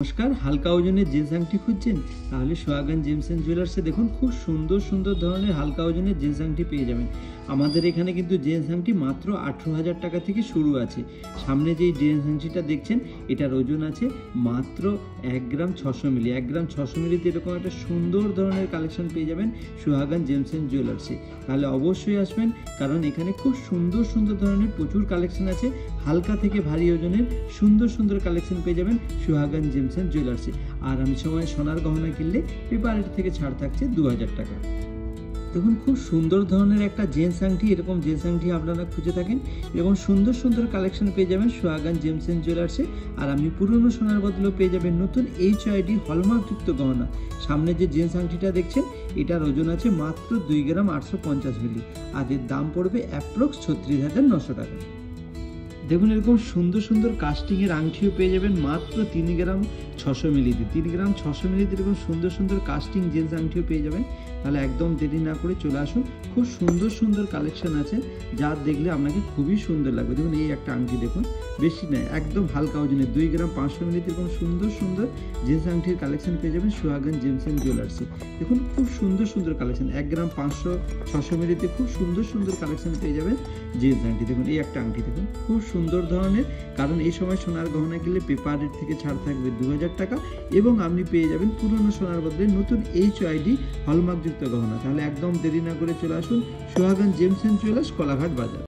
নমস্কার, হালকা ওজনের জিন্স আংটি খুঁজছেন? তাহলে সোহাগান জেমস এন্ড জুয়েলার্সে দেখুন, খুব সুন্দর সুন্দর ধরনের হালকা ওজনের জিন্স আংটি পেয়ে যাবেন। আমাদের এখানে কিন্তু জিন্স আংটি মাত্র 18,000 টাকা থেকে শুরু আছে। সামনে যেই জিন্স আংটিটা দেখছেন, এটার ওজন আছে মাত্র 1 গ্রাম 600 মিলি। 1 গ্রাম 600 মিলিতে এরকম একটা সুন্দর ধরনের কালেকশন পেয়ে যাবেন সোহাগান জেমস এন্ড জুয়েলার্সে। তাহলে অবশ্যই আসবেন, কারণ এখানে খুব সুন্দর সুন্দর ধরনের প্রচুর কালেকশন আছে। হালকা থেকে ভারী ওজনের সুন্দর সুন্দর কালেকশন পেয়ে যাবেন সোহাগান জেমস এন্ড জুয়েলার্সে। আর আমি সময় সোনার গহনা কিনলে পেপার রেট থেকে ছাড় থাকছে 2000 টাকা। দেখুন, খুব সুন্দর ধরনের একটা জেন্টস আংটি, এরকম জেন্টস আংটি আপনারা খুঁজে থাকেন, এরকম সুন্দর সুন্দর কালেকশন পেয়ে যাবেন সোহাগান জেমস এন্ড জুয়েলার্সে। আর আপনি পুরনো সোনার বদলেও পেয়ে যাবেন নতুন HID হলমার্কযুক্ত গহনা। সামনে যে জেন্টস আংটিটা দেখছেন, এটার ওজন আছে মাত্র 2 গ্রাম 850 মিলি, আর এর দাম পড়বে অ্যাপ্রক্স 36,900 টাকা। দেখুন, এরকম সুন্দর সুন্দর কাস্টিংয়ের আংটিও পেয়ে যাবেন মাত্র 3 গ্রাম 600 মিলিতে। 3 গ্রাম 600 মিলিতে এরকম সুন্দর সুন্দর কাস্টিং জেন্টস আংটিও পেয়ে যাবেন। তাহলে একদম দেরি না করে চলে আসুন, খুব সুন্দর সুন্দর কালেকশন আছে, যা দেখলে আপনাকে খুবই সুন্দর লাগবে। দেখুন, এই একটা আংটি দেখুন, বেশি নয়, একদম হালকা ওজনের 2 গ্রাম 500 মিলিতে এরকম সুন্দর সুন্দর জেন্টস আংটির কালেকশন পেয়ে যাবেন সোহাগান জেমস এন্ড জুয়েলার্সে। দেখুন, খুব সুন্দর সুন্দর কালেকশন, 1 গ্রাম 500-600 মিলিতে খুব সুন্দর সুন্দর কালেকশন পেয়ে যাবেন জেন্টস আংটি। দেখুন, এই একটা আংটি দেখুন, খুব সুন্দর ধরনের, কারণ এই সময় সোনার গহনা কিনলে পেপার রেট থেকে ছাড় থাকবে 2000 টাকা, এবং আপনি পেয়ে যাবেন পুরনো সোনার বদলে নতুন HID হলমার্কযুক্ত গহনা। তাহলে একদম দেরি না করে চলে আসুন সোহাগান জেমস এন্ড জুয়েলার্স, কলাঘাট বাজার।